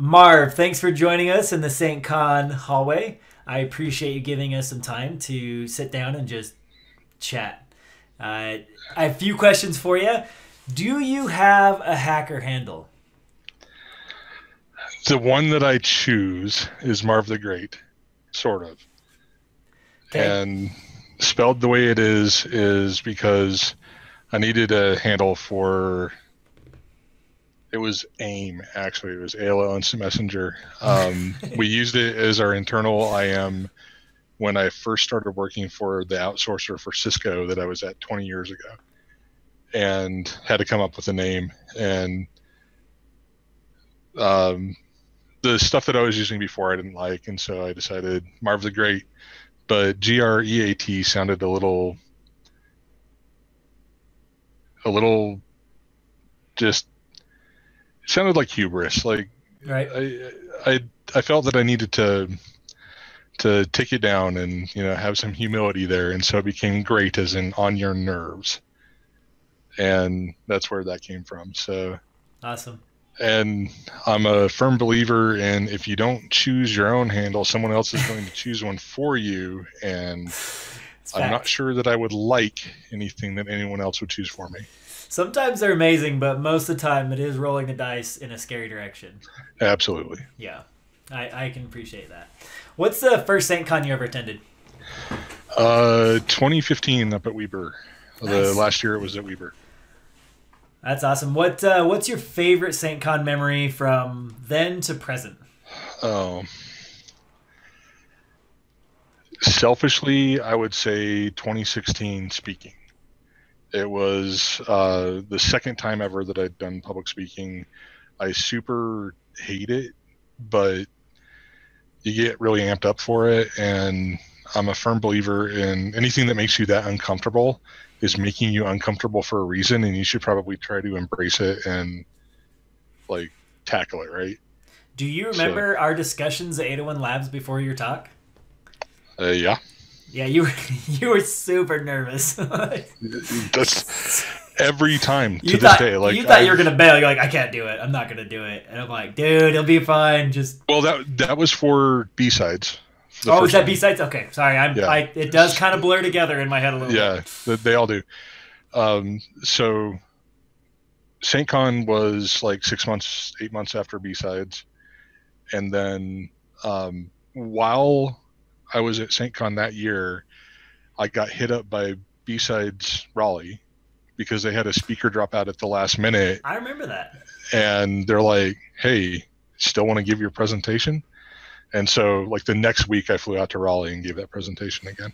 Marv, thanks for joining us in the SaintCon hallway. I appreciate you giving us some time to sit down and just chat. I have a few questions for you. Do you have a hacker handle? The one that I choose is Marv the Great, sort of. Okay. And spelled the way it is because I needed a handle for, it was AIM, actually. It was AOL Instant Messenger. We used it as our internal IM when I first started working for the outsourcer for Cisco that I was at 20 years ago, and had to come up with a name. And the stuff that I was using before I didn't like, and so I decided Marv the Great. But GREAT sounded a little just, it sounded like hubris. Like Right. I felt that I needed to take it down and have some humility there, and so it became great as in on your nerves, and that's where that came from. So, Awesome. and I'm a firm believer in, if you don't choose your own handle, someone else is going to choose one for you, and It's I'm not fact. sure that I would like anything that anyone else would choose for me. Sometimes they're amazing, but most of the time it is rolling the dice in a scary direction. Absolutely. Yeah, I can appreciate that. What's the first SaintCon you ever attended? 2015 up at Weber. The Nice. last year it was at Weber. That's awesome. What's your favorite SaintCon memory from then to present? Oh, selfishly, I would say 2016 speaking. It was the second time ever that I'd done public speaking. I super hate it, but you get really amped up for it. And I'm a firm believer in anything that makes you that uncomfortable is making you uncomfortable for a reason. And you should probably try to embrace it and like tackle it, right? Do you So, remember our discussions at 801 Labs before your talk? yeah, Yeah, you were you were super nervous. that's every time you to this thought day. you Like thought you were I've, gonna bail. You're like, I can't do it. I'm not gonna do it. And I'm like, dude, it'll be fine. Just well, that was for B-sides for the oh, is first that B time. sides? Okay, sorry. Yeah. It does kind of blur together in my head a little bit. Yeah, they all do. So SaintCon was like 6 months, 8 months after B-sides. And then while I was at SaintCon that year, I got hit up by B-sides Raleigh because they had a speaker drop out at the last minute. I remember that And they're like, hey, still want to give your presentation? And so like the next week I flew out to Raleigh and gave that presentation again.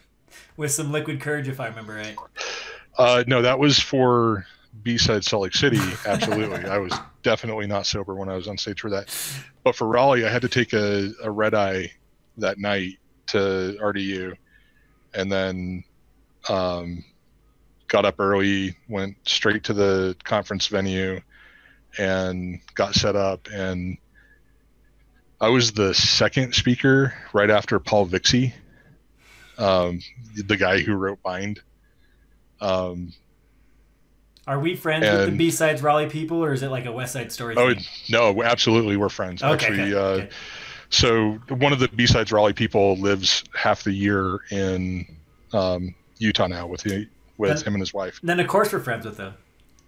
with some liquid courage, if I remember right. No, that was for B-side Salt Lake City. Absolutely. I was definitely not sober when I was on stage for that. But for Raleigh, I had to take a red eye that night to RDU, and then got up early, went straight to the conference venue, and got set up. And I was the second speaker right after Paul Vixie, the guy who wrote Bind. Um, Are we friends with the and B sides Raleigh people, or is it like a West Side Story oh thing? no, absolutely, we're friends. Okay, okay, Actually, okay. so one of the B-sides Raleigh people lives half the year in Utah now with Then, him and his wife. then of course we're friends with them.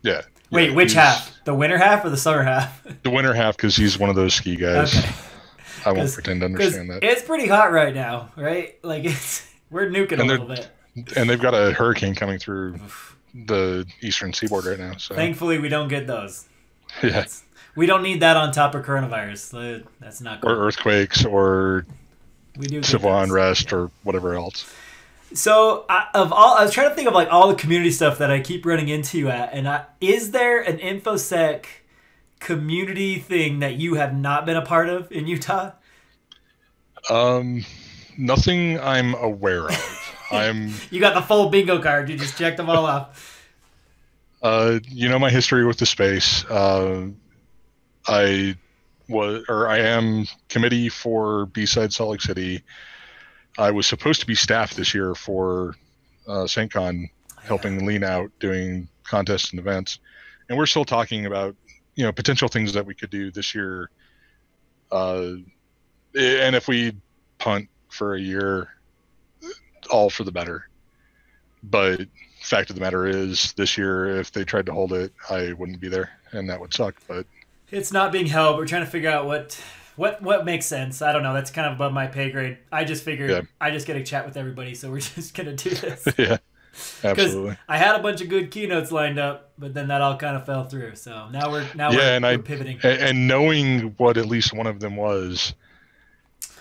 Yeah, Wait, yeah, which he's half? The winter half or the summer half? the winter half because he's one of those ski guys. Okay, I won't because pretend to understand that. it's pretty hot right now, right? Like it's we're nuking a And little bit. they've got a hurricane coming through the eastern seaboard right now. So Thankfully, we don't get those. yeah, That's we don't need that on top of coronavirus. That's not or cool. earthquakes or We do get civil those. unrest or whatever else. So, I was trying to think of like all the community stuff that I keep running into at, and is there an infosec community thing that you have not been a part of in Utah? Um, Nothing I'm aware of. I'm You got the full bingo card. You just checked them all off. my history with the space. I am committee for B-side Salt Lake City. I was supposed to be staff this year for SaintCon, helping lean out, doing contests and events, and we're still talking about potential things that we could do this year Uh, and if we punt for a year, all for the better. But fact of the matter is, this year, if they tried to hold it, I wouldn't be there, and that would suck. But It's not being held. We're trying to figure out what makes sense. I don't know. That's kind of above my pay grade. I just figured I just get to chat with everybody, so we're just gonna do this. Yeah, absolutely. I had a bunch of good keynotes lined up, but then that all kind of fell through. So now we're pivoting. And knowing what at least one of them was,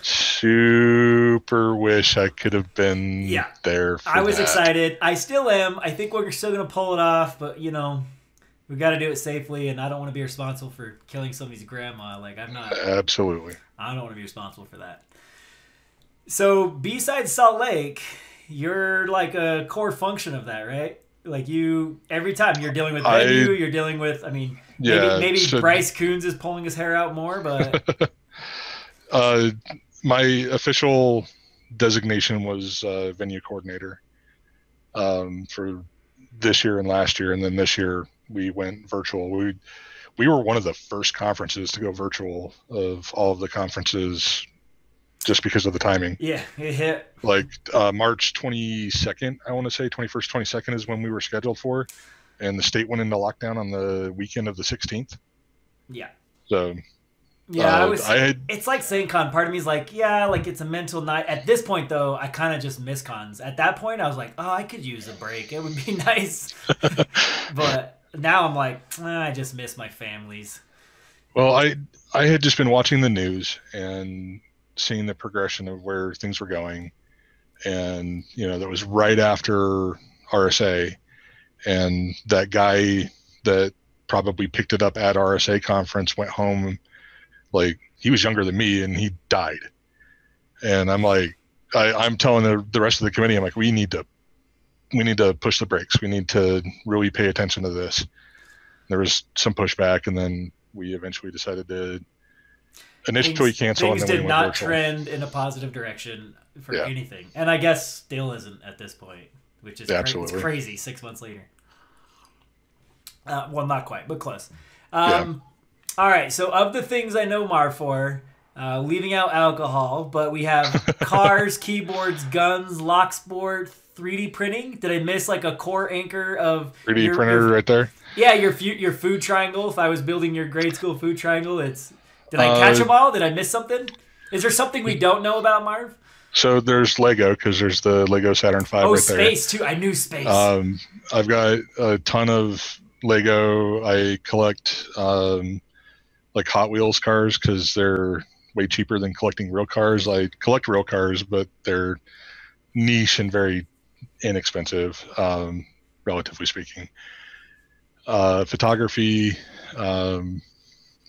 super wish I could have been there. I was excited. I still am. I think we're still gonna pull it off, but we got to do it safely, and I don't want to be responsible for killing somebody's grandma. Like, I'm not. Absolutely. I don't want to be responsible for that. So, besides Salt Lake, you're like a core function of that, right? Like, every time you're dealing with venue, you're dealing with, maybe Bryce Coons is pulling his hair out more, but. My official designation was venue coordinator for this year and last year, and then this year we went virtual. We were one of the first conferences to go virtual of all of the conferences, just because of the timing. Yeah, it hit. Like March 22nd, I want to say 21st, 22nd is when we were scheduled for, and the state went into lockdown on the weekend of the 16th. Yeah. So. Yeah, it's like SaintCon. Part of me is like, it's a mental night. At this point, though, I kind of just miss cons. At that point, I was like, I could use a break. It would be nice. But now I'm like, I just miss my families. Well, I had just been watching the news and seeing the progression of where things were going. And, that was right after RSA. And that guy that probably picked it up at RSA conference went home. Like, he was younger than me and he died. And I'm like, I'm telling the rest of the committee, I'm like, we need to push the brakes. We need to really pay attention to this. There was some pushback, and then we eventually decided to initially cancel. Things did not trend in a positive direction for anything. And I guess still isn't at this point, which is it's crazy 6 months later. Well, not quite, but close. All right, so of the things I know Marv for, leaving out alcohol, but we have cars, keyboards, guns, lock sport, 3D printing. Did I miss like a core anchor of 3D printer right there? Yeah, your food triangle. If I was building your grade school food triangle, did I catch them all? Did I miss something? Is there something we don't know about Marv? So there's Lego, because there's the Lego Saturn V right there. Oh, space too. I knew space. I've got a ton of Lego. I collect like Hot Wheels cars because they're way cheaper than collecting real cars. I collect real cars, but they're niche and very inexpensive, relatively speaking. Photography. I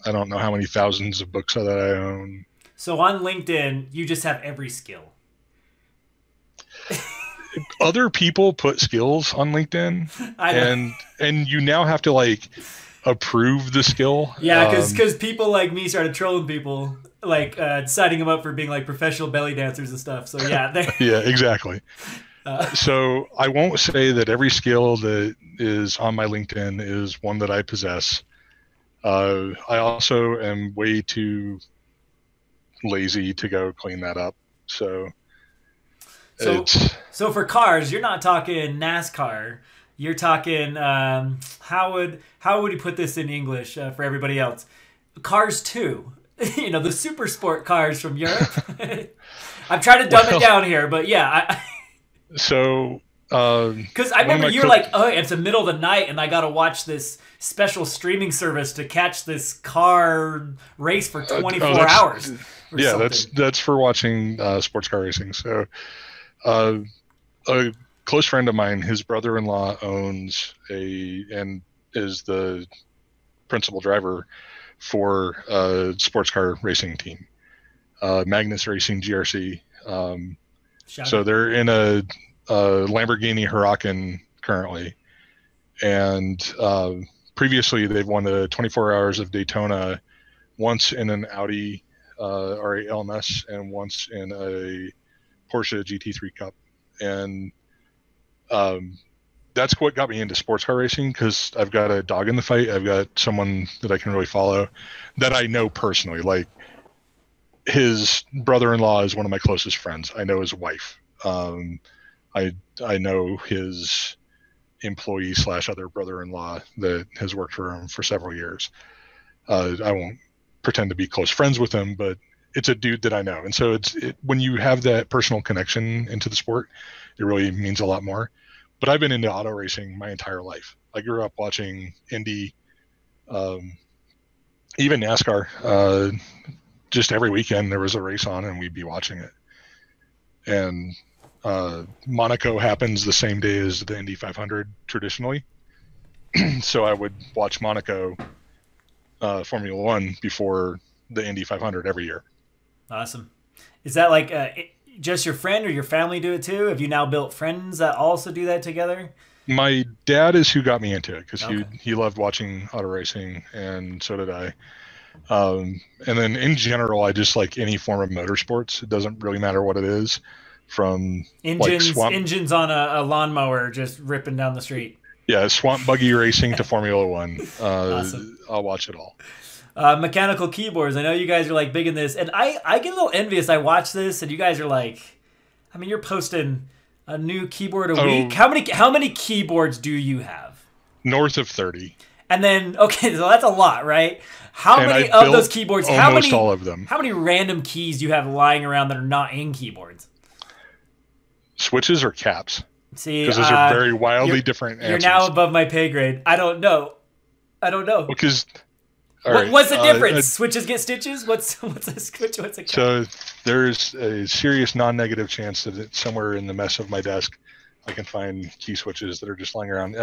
don't know how many thousands of books that I own. So on LinkedIn, you just have every skill. Other people put skills on LinkedIn, and you now have to like approve the skill. Yeah, because people like me started trolling people, like signing them up for being like professional belly dancers and stuff. So yeah, yeah, exactly. So I won't say that every skill that is on my LinkedIn is one that I possess. I also am way too lazy to go clean that up. So for cars, you're not talking NASCAR. You're talking how would you put this in English for everybody else? Cars 2. The super sport cars from Europe. I'm trying to dumb it down here, but yeah. Because I remember you were like, it's the middle of the night and I got to watch this special streaming service to catch this car race for 24 hours. Yeah, that's for watching sports car racing. So a close friend of mine, his brother-in-law owns and is the principal driver for a sports car racing team, Magnus Racing GRC. So they're in a Lamborghini Huracan currently, and previously they've won the 24 Hours of Daytona, once in an Audi R8 LMS and once in a Porsche GT3 Cup. And that's what got me into sports car racing, because I've got a dog in the fight. I've got someone that I can really follow, that I know personally. Like, his brother-in-law is one of my closest friends. I know his wife. I know his employee / other brother-in-law that has worked for him for several years. I won't pretend to be close friends with him, but it's a dude that I know. And so when you have that personal connection into the sport, it really means a lot more. But I've been into auto racing my entire life. I grew up watching Indy, even NASCAR. Just every weekend there was a race on and we'd be watching it. And Monaco happens the same day as the Indy 500 traditionally. So I would watch Monaco Formula One before the Indy 500 every year. Awesome. Is that like just your friend or your family do it too? Have you now built friends that also do that together? My dad is who got me into it because Okay. he loved watching auto racing, and so did I. And then in general, I just like any form of motorsports. It doesn't really matter what it is, from like Engines on a lawnmower just ripping down the street. Yeah, swamp buggy racing to Formula One. Awesome. I'll watch it all. Mechanical keyboards. I know you guys are like big in this, and I get a little envious. I watch this, and you guys are like, I mean, you're posting a new keyboard a week. How many keyboards do you have? North of 30. And then, okay, so that's a lot, right? How many of those keyboards? Almost all of them. How many random keys do you have lying around that are not in keyboards? Switches or caps? See, because those are very wildly different answers. You're now above my pay grade. I don't know. Because what's the difference? Switches get stitches? What's a switch? What's a cap? So there's a serious non-negative chance that it's somewhere in the mess of my desk I can find key switches that are just lying around.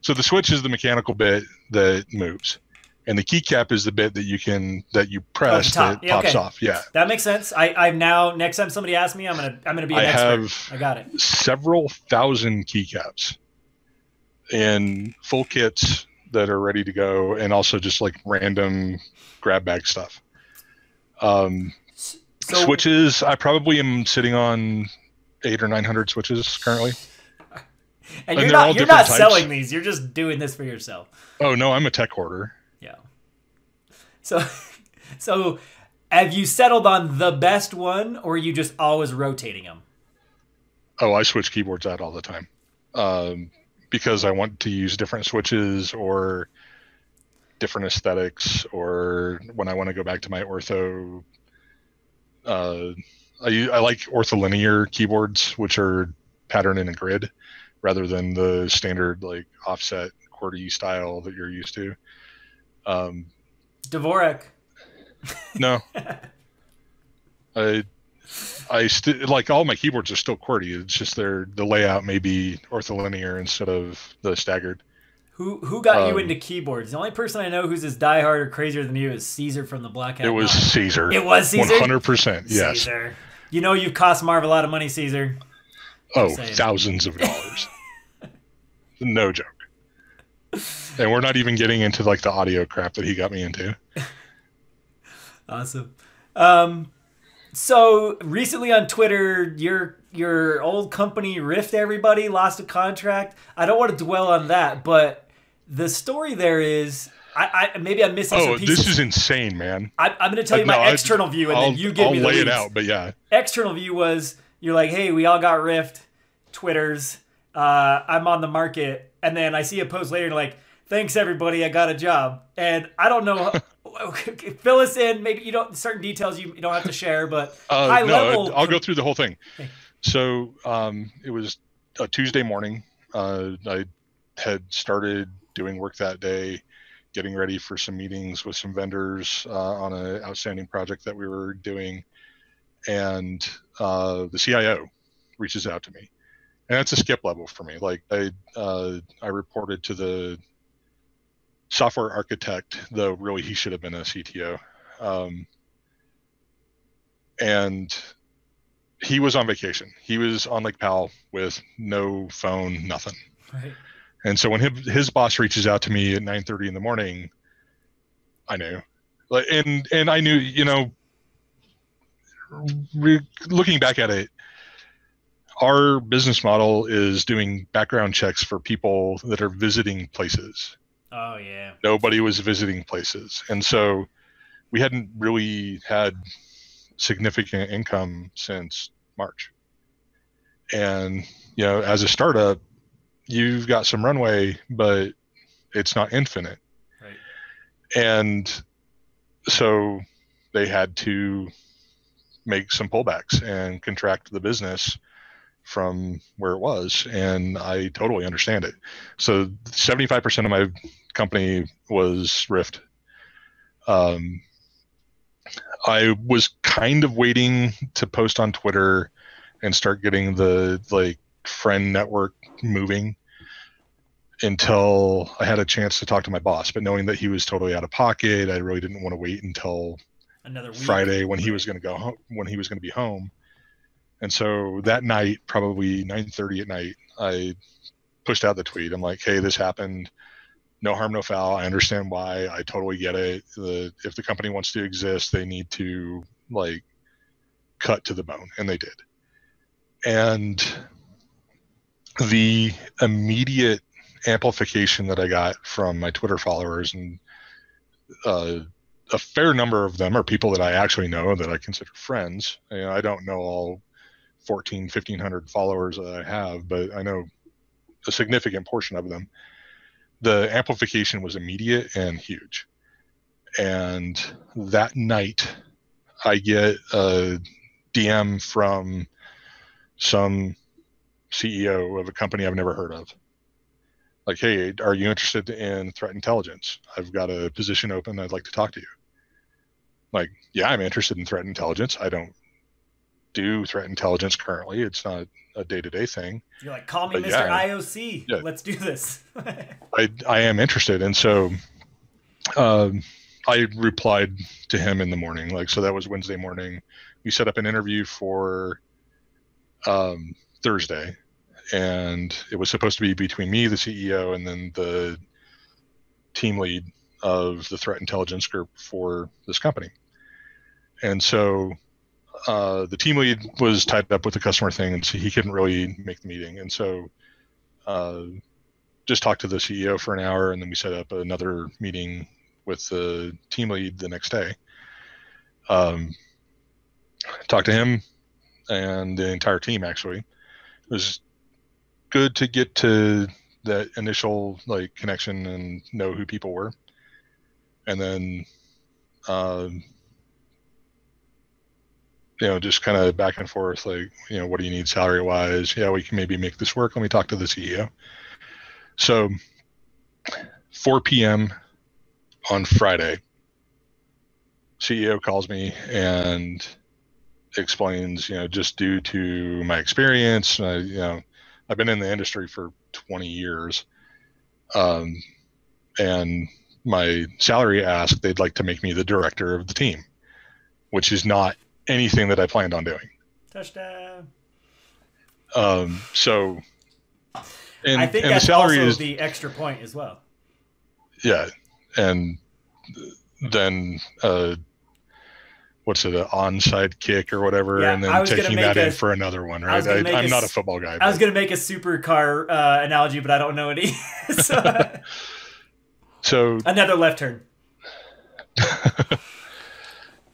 So the switch is the mechanical bit that moves, and the keycap is the bit that you press that pops off. Yeah, that makes sense. I'm now, next time somebody asks me, I'm gonna be an expert. I got it. Several thousand keycaps in full kits that are ready to go, and also just like random grab bag stuff. Switches, I probably am sitting on 800 or 900 switches currently. And you're not selling these. You're just doing this for yourself. Oh no, I'm a tech hoarder. Yeah. So have you settled on the best one, or are you just always rotating them? Oh, I switch keyboards out all the time. Because I want to use different switches or different aesthetics, or when I want to go back to my ortho. I like ortholinear keyboards, which are patterned in a grid rather than the standard like offset QWERTY style that you're used to. Dvorak. No. I still like all my keyboards are still QWERTY. It's just the layout may be ortholinear instead of the staggered. Who got you into keyboards? The only person I know who's as diehard or crazier than you is Caesar from the Black Hat. It was Caesar. It was Caesar? 100%, yes. Caesar. You know you've cost Marv a lot of money, Caesar. Oh, thousands of dollars. No joke. And we're not even getting into like the audio crap that he got me into. Awesome. So recently on Twitter, your old company Rift everybody lost a contract. I don't want to dwell on that, but the story there is maybe I'm missing some pieces. Oh, this is insane, man. I'm going to tell you my external view, and then you give me the leads. I'll lay it out, but yeah. External view was you're like, hey, we all got Rift, Twitters. I'm on the market, and then I see a post later like, thanks everybody, I got a job, and I don't know. Fill us in. Maybe you don't certain details you don't have to share, but high level. I'll go through the whole thing. Okay. So it was a Tuesday morning. I had started doing work that day, getting ready for some meetings with some vendors on an outstanding project that we were doing, and the CIO reaches out to me, and that's a skip level for me. Like I reported to the software architect, though really he should have been a CTO. And he was on vacation. He was on Lake Powell with no phone, nothing. Right. And so when his boss reaches out to me at 9:30 in the morning, I knew. And I knew, looking back at it, our business model is doing background checks for people that are visiting places. Oh, yeah. Nobody was visiting places. And so we hadn't really had significant income since March. And, as a startup, you've got some runway, but it's not infinite. Right. And so they had to make some pullbacks and contract the business from where it was. And I totally understand it. So 75% of my company was Rift. I was kind of waiting to post on Twitter and start getting the friend network moving until I had a chance to talk to my boss. But knowing that he was totally out of pocket, I really didn't want to wait until another week, Friday when he was going to go home, when he was going to be home. And so that night, probably 9:30 at night, I pushed out the tweet. I'm like, hey, this happened. No harm, no foul. I understand why. I totally get it. If the company wants to exist, they need to cut to the bone. And they did. And the immediate amplification that I got from my Twitter followers, and a fair number of them are people that I actually know that I consider friends. I don't know all 1,500 followers that I have, but I know a significant portion of them. The amplification was immediate and huge. And that night, I get a DM from some CEO of a company I've never heard of. Like, hey, are you interested in threat intelligence? I've got a position open. I'd like to talk to you. Like, yeah, I'm interested in threat intelligence. I don't do threat intelligence currently. It's not a day-to-day thing. You're like, call me Mr. IOC. Yeah. Let's do this. I am interested. And so I replied to him in the morning. So that was Wednesday morning. We set up an interview for Thursday. And it was supposed to be between me, the CEO, and then the team lead of the threat intelligence group for this company. And so the team lead was tied up with the customer thing, and so he couldn't really make the meeting. And so just talked to the CEO for an hour, and then we set up another meeting with the team lead the next day. Talked to him and the entire team, actually. It was good to get to that initial connection and know who people were. And then just kind of back and forth, what do you need salary wise? Yeah, we can maybe make this work. Let me talk to the CEO. So 4 p.m. on Friday, CEO calls me and explains, just due to my experience, I've been in the industry for 20 years, and my salary ask, they'd like to make me the director of the team, which is not anything that I planned on doing. Touchdown. So, I think that's the salary also is the extra point as well. Yeah, and then what's it, an onside kick or whatever, and then taking that in for another one, right? I'm not a football guy. I was going to make a supercar analogy, but I don't know any. So another left turn.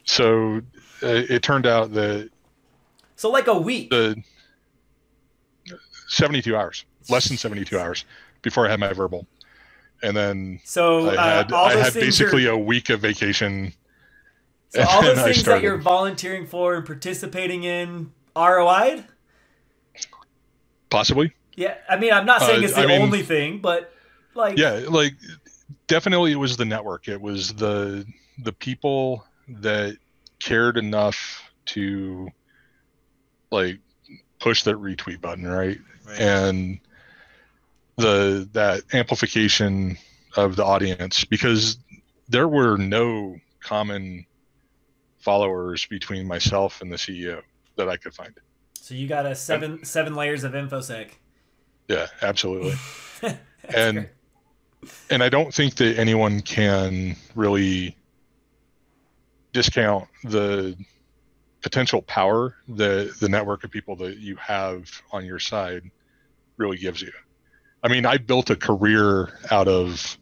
So it turned out that... So like a week. 72 hours. Less than 72 hours before I had my verbal. And then I had basically a week of vacation. So all those things that you're volunteering for and participating in ROI'd? Possibly. Yeah, I mean, I'm not saying it's the only thing, but definitely it was the network. It was the people that cared enough to push that retweet button, right? And that amplification of the audience, because there were no common followers between myself and the CEO that I could find. So you got seven layers of Infosec. Yeah, absolutely. and I don't think that anyone can really discount the potential power that the network of people that you have on your side really gives you. I mean, I built a career out of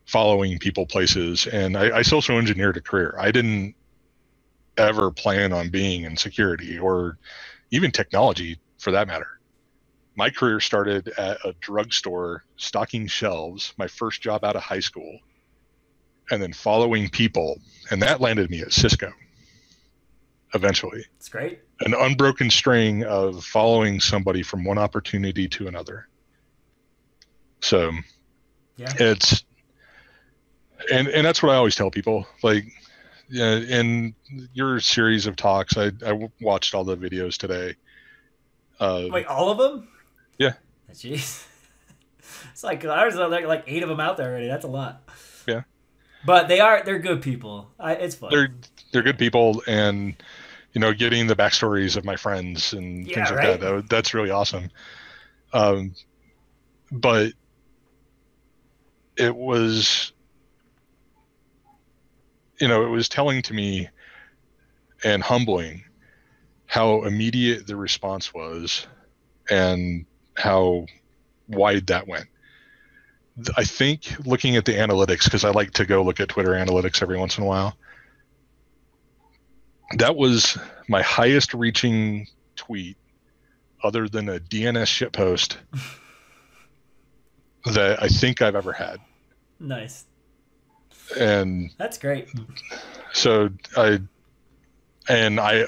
following people places, and I social engineered a career. I didn't ever plan on being in security or even technology for that matter. My career started at a drugstore stocking shelves, my first job out of high school, and then following people. And that landed me at Cisco eventually. It's great. An unbroken string of following somebody from one opportunity to another. So yeah, it's, and that's what I always tell people. Like, in your series of talks, I watched all the videos today. Wait, all of them? Yeah. Jeez. It's like there's like 8 of them out there already. That's a lot. Yeah. But they're good people. It's fun. They're good people, and getting the backstories of my friends and things like that. That's really awesome. But it was, it was telling to me and humbling how immediate the response was and how wide that went. I think looking at the analytics, because I like to go look at Twitter analytics every once in a while, that was my highest reaching tweet other than a DNS shitpost that I think I've ever had. Nice. And that's great. So I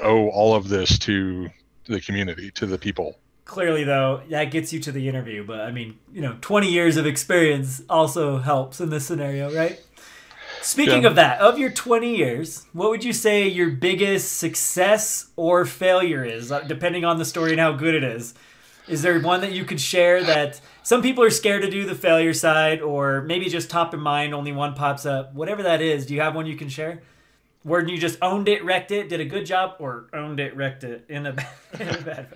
owe all of this to the community, to the people. Clearly, though, that gets you to the interview. But I mean, 20 years of experience also helps in this scenario, right? Speaking of that, of your 20 years, what would you say your biggest success or failure is, depending on the story and how good it is? Is there one that you could share that some people are scared to do the failure side, or maybe just top of mind, only one pops up? Whatever that is, do you have one you can share? Where you just owned it, wrecked it, did a good job, or owned it, wrecked it in a bad way?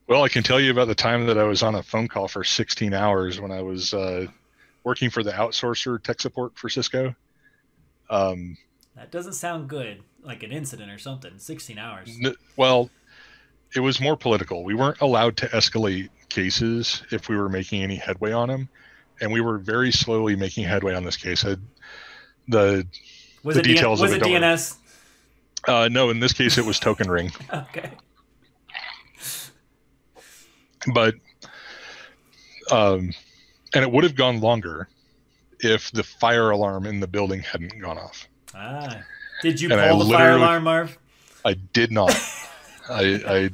Well, I can tell you about the time that I was on a phone call for 16 hours when I was working for the outsourcer tech support for Cisco. That doesn't sound good, like an incident or something. 16 hours. Well, it was more political. We weren't allowed to escalate cases if we were making any headway on them, and we were very slowly making headway on this case. The details of it. Was it DNS? No, in this case, it was token ring. Okay. But, and it would have gone longer if the fire alarm in the building hadn't gone off. Did you pull the fire alarm, Marv? I did not. I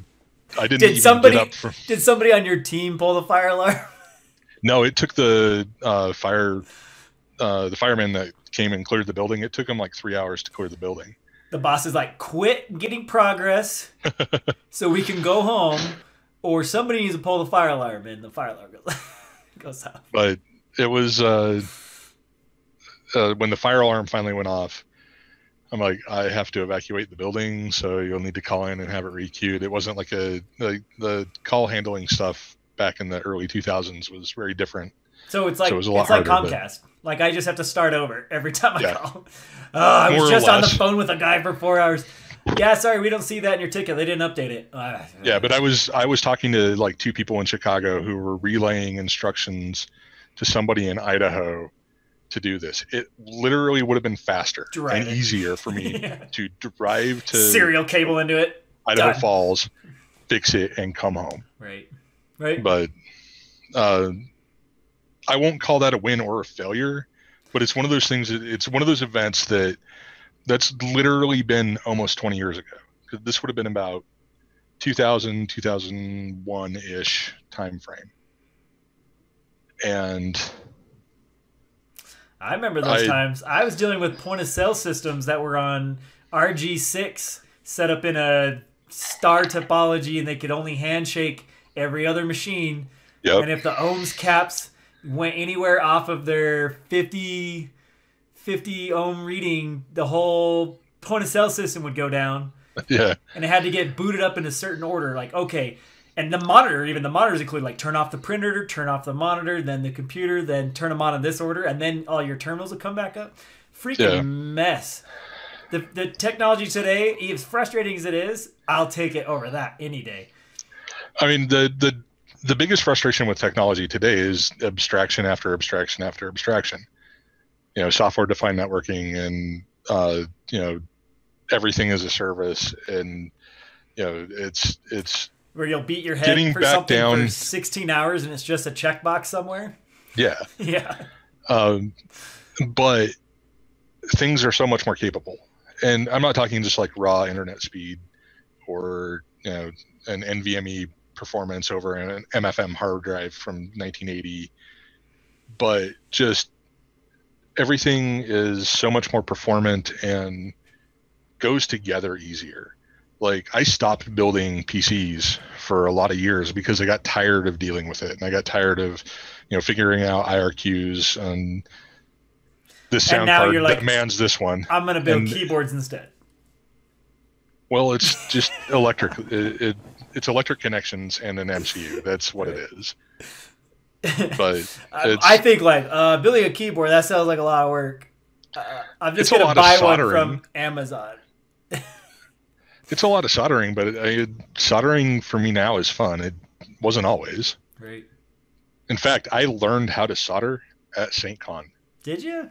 didn't did even somebody, get up from... Did somebody on your team pull the fire alarm? No, it took the fireman that came and cleared the building. It took him like 3 hours to clear the building. The boss is like, quit getting progress so we can go home, or somebody needs to pull the fire alarm, and the fire alarm goes off. But it was when the fire alarm finally went off, I'm like, I have to evacuate the building, so you'll need to call in and have it requeued. It wasn't like the call handling stuff back in the early 2000s was very different. So it's like Comcast. Like I just have to start over every time I call. I was just on the phone with a guy for 4 hours. Yeah, sorry, we don't see that in your ticket. They didn't update it. Yeah, but I was talking to like 2 people in Chicago who were relaying instructions to somebody in Idaho to do this. It literally would have been faster and easier for me to drive to serial cable into it, Idaho Falls, fix it, and come home. Right. But I won't call that a win or a failure, but it's one of those things. It's one of those events that's literally been almost 20 years ago. This would have been about 2000, 2001-ish time frame. And I remember those times. I was dealing with point of sale systems that were on RG6 set up in a star topology, and they could only handshake every other machine. Yep. And if the ohms caps went anywhere off of their 50 ohm reading, the whole point of sale system would go down. Yeah. And it had to get booted up in a certain order. Like, okay. And the monitors include like turn off the printer, turn off the monitor, then the computer, then turn them on in this order, and then all your terminals will come back up. Freaking mess. The technology today, as frustrating as it is, I'll take it over that any day. I mean, the biggest frustration with technology today is abstraction after abstraction after abstraction. Software-defined networking and everything as a service, and it's Where you'll beat your head getting for back something for down. 16 hours and it's just a checkbox somewhere. Yeah. Yeah. But things are so much more capable, and I'm not talking just like raw internet speed or an NVMe performance over an MFM hard drive from 1980, but just everything is so much more performant and goes together easier. Like, I stopped building PCs for a lot of years because I got tired of dealing with it, and I got tired of figuring out IRQs and this And sound now card you're like, demands this one. I'm going to build And keyboards instead. well, it's just electric. It's electric connections and an MCU. That's what it is. But I think like building a keyboard, that sounds like a lot of work. I'm just going to buy one from Amazon. It's a lot of soldering, but soldering for me now is fun. It wasn't always. Right. In fact, I learned how to solder at SaintCon. Did you?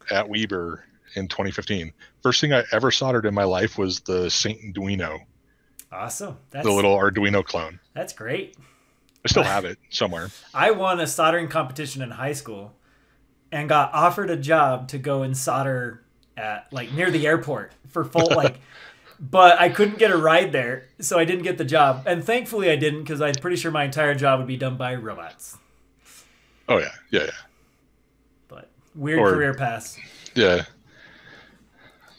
At Weber in 2015. First thing I ever soldered in my life was the Saint Arduino. Awesome. The little Arduino clone. That's great. I still have it somewhere. I won a soldering competition in high school and got offered a job to go and solder at like near the airport for full but I couldn't get a ride there, so I didn't get the job. And thankfully I didn't, because I'm pretty sure my entire job would be done by robots. Oh yeah. Yeah. But weird career path. Yeah.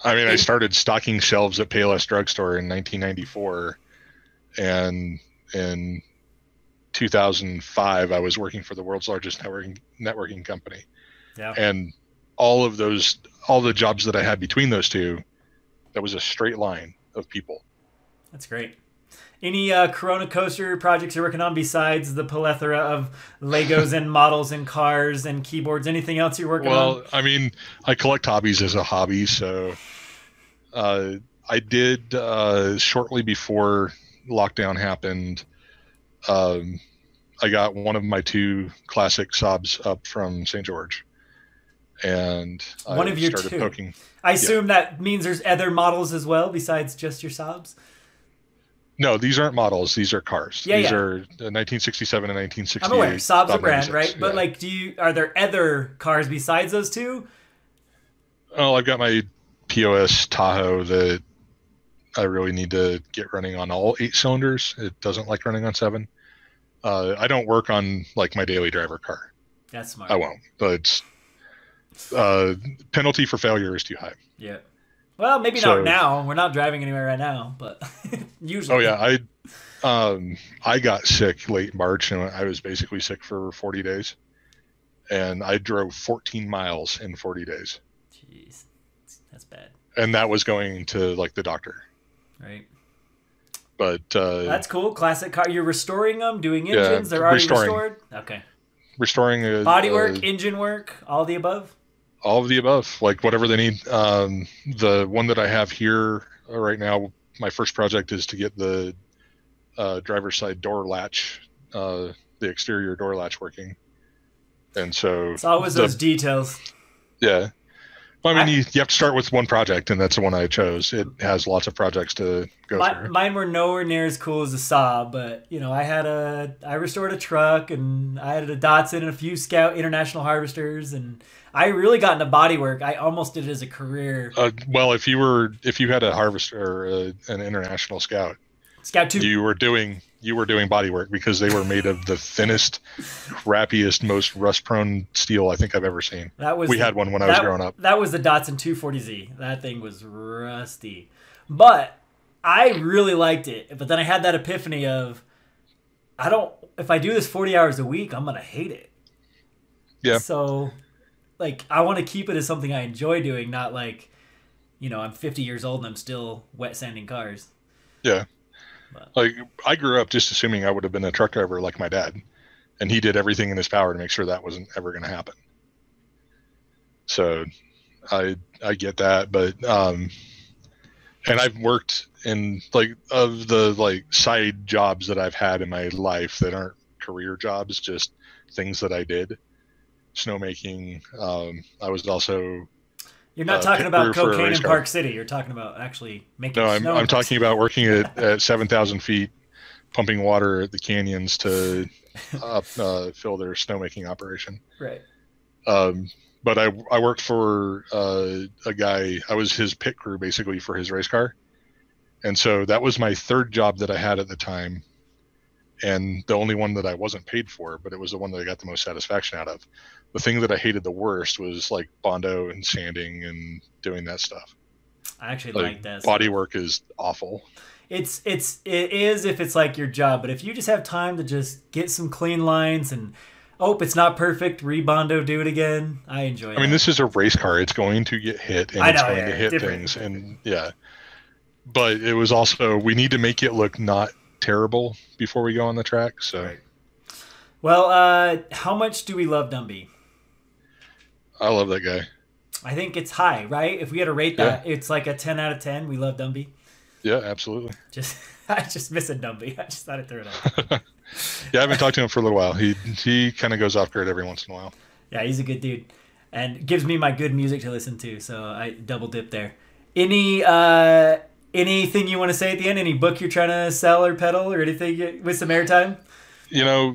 I mean, I started stocking shelves at Payless Drugstore in 1994, and in 2005 I was working for the world's largest networking company. Yeah. And all the jobs that I had between those two, that was a straight line of people. That's great. Any Corona coaster projects you're working on besides the plethora of Legos and models and cars and keyboards? Anything else you're working on? Well, I mean, I collect hobbies as a hobby, so I did shortly before lockdown happened. I got one of my two classic Saabs up from St. George, and one of your two. Poking. I assume that means there's other models as well besides just your Saabs. No, these aren't models. These are cars. These are 1967 and 1968. I'm aware. Saab's a brand, right? But like, are there other cars besides those two? Oh, I've got my POS Tahoe that I really need to get running on all 8 cylinders. It doesn't like running on 7. I don't work on like my daily driver car. That's smart. I won't. But penalty for failure is too high. Yeah. Well, maybe not now. We're not driving anywhere right now, but usually. Oh yeah, I got sick late March, and I was basically sick for 40 days, and I drove 14 miles in 40 days. Jeez, that's bad. And that was going to like the doctor. Right. But that's cool. Classic car. You're restoring them, doing engines. They're already restored. Okay. Restoring bodywork, engine work, all the above. All of the above, like whatever they need. The one that I have here right now, my first project is to get the driver's side door latch, the exterior door latch working. And so it's always those details. Yeah. Well, I mean, you have to start with one project, and that's the one I chose. It has lots of projects to go through. Mine were nowhere near as cool as the Saab, but I restored a truck, and I had a Datsun and a few Scout International Harvesters, and I really got into bodywork. I almost did it as a career. Well, if you had a Harvester or an International Scout 2, you were doing bodywork, because they were made of the thinnest, crappiest, most rust-prone steel I think I've ever seen. We had one when I was growing up. That was the Datsun 240Z. That thing was rusty, but I really liked it. But then I had that epiphany of, if I do this 40 hours a week, I'm gonna hate it. Yeah. So, like, I want to keep it as something I enjoy doing, not like, I'm 50 years old and I'm still wet sanding cars. Yeah. Like, I grew up just assuming I would have been a truck driver like my dad, and he did everything in his power to make sure that wasn't ever going to happen. So I get that, but and I've worked in of the side jobs that I've had in my life that aren't career jobs, just things that I did. Snowmaking. I was also You're not talking pit about crew for a cocaine race in car. Park City. You're talking about actually making No, snow. I'm talking about working at 7,000 feet, pumping water at the canyons to fill their snowmaking operation. Right. But I worked for a guy. I was his pit crew basically for his race car, and so that was my third job that I had at the time, and the only one that I wasn't paid for, but it was the one that I got the most satisfaction out of. The thing that I hated the worst was like Bondo and sanding and doing that stuff. I actually like that. Bodywork is awful. It is if it's like your job, but if you just have time to just get some clean lines and it's not perfect, rebondo, do it again. I enjoy it. I mean, this is a race car. It's going to get hit, and it's going to hit things, and yeah. But it was also, we need to make it look not terrible before we go on the track. So, right. Well, how much do we love Dumby? I love that guy. I think it's high, right? If we had to rate that, it's like a 10 out of 10. We love Dumby. Yeah, absolutely. I just miss a Dumby. I just thought I'd throw it out. Yeah, I haven't talked to him for a little while. He kind of goes off grid every once in a while. Yeah, he's a good dude, and gives me my good music to listen to. So I double dip there. Anything you want to say at the end? Any book you're trying to sell or peddle or anything with some airtime? You know,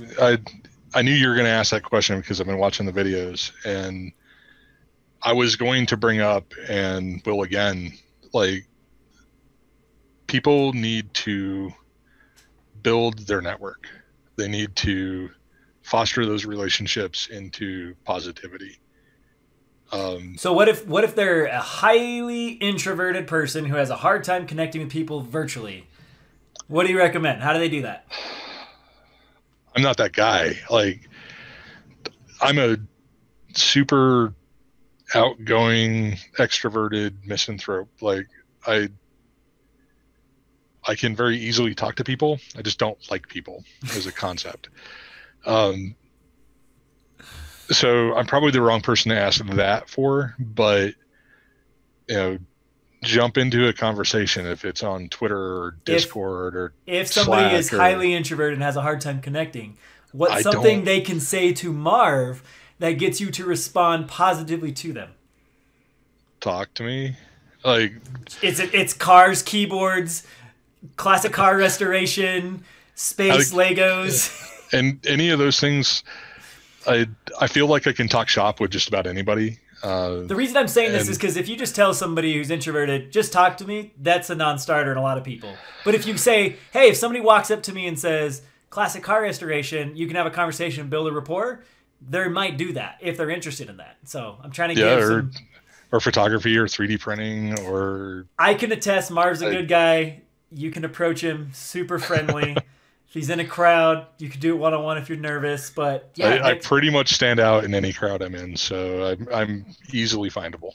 I knew you were going to ask that question because I've been watching the videos, and I was going to bring up, and will again, like, people need to build their network. They need to foster those relationships into positivity. So what if they're a highly introverted person who has a hard time connecting with people virtually? What do you recommend? How do they do that? I'm not that guy. Like, I'm a super outgoing, extroverted misanthrope. Like, I can very easily talk to people. I just don't like people as a concept. So I'm probably the wrong person to ask that for, but jump into a conversation if it's on Twitter or Discord or if somebody is highly introverted and has a hard time connecting, what's something they can say to Marv that gets you to respond positively to them? Talk to me. Like, it's cars, keyboards, classic car restoration, space, Legos. And any of those things, I feel like I can talk shop with just about anybody. The reason I'm saying this is because if you just tell somebody who's introverted, just talk to me, that's a non-starter in a lot of people. But if you say, hey, if somebody walks up to me and says, classic car restoration, you can have a conversation and build a rapport, they might do that if they're interested in that. So I'm trying to give or photography or 3D printing or... I can attest Marv's a good guy. You can approach him, super friendly. If he's in a crowd, you could do it one-on-one if you're nervous, but yeah. I pretty much stand out in any crowd I'm in, so I'm easily findable.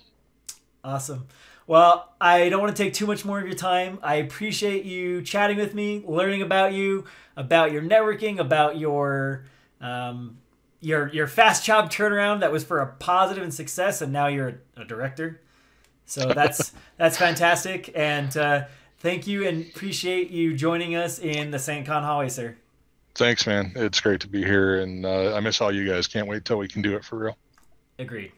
Awesome. Well, I don't want to take too much more of your time. I appreciate you chatting with me, learning about you, about your networking, about your fast job turnaround that was for a positive and success, and now you're a director. So that's fantastic, and thank you, and appreciate you joining us in the SaintCon hallway, sir. Thanks, man. It's great to be here, and I miss all you guys. Can't wait till we can do it for real. Agreed.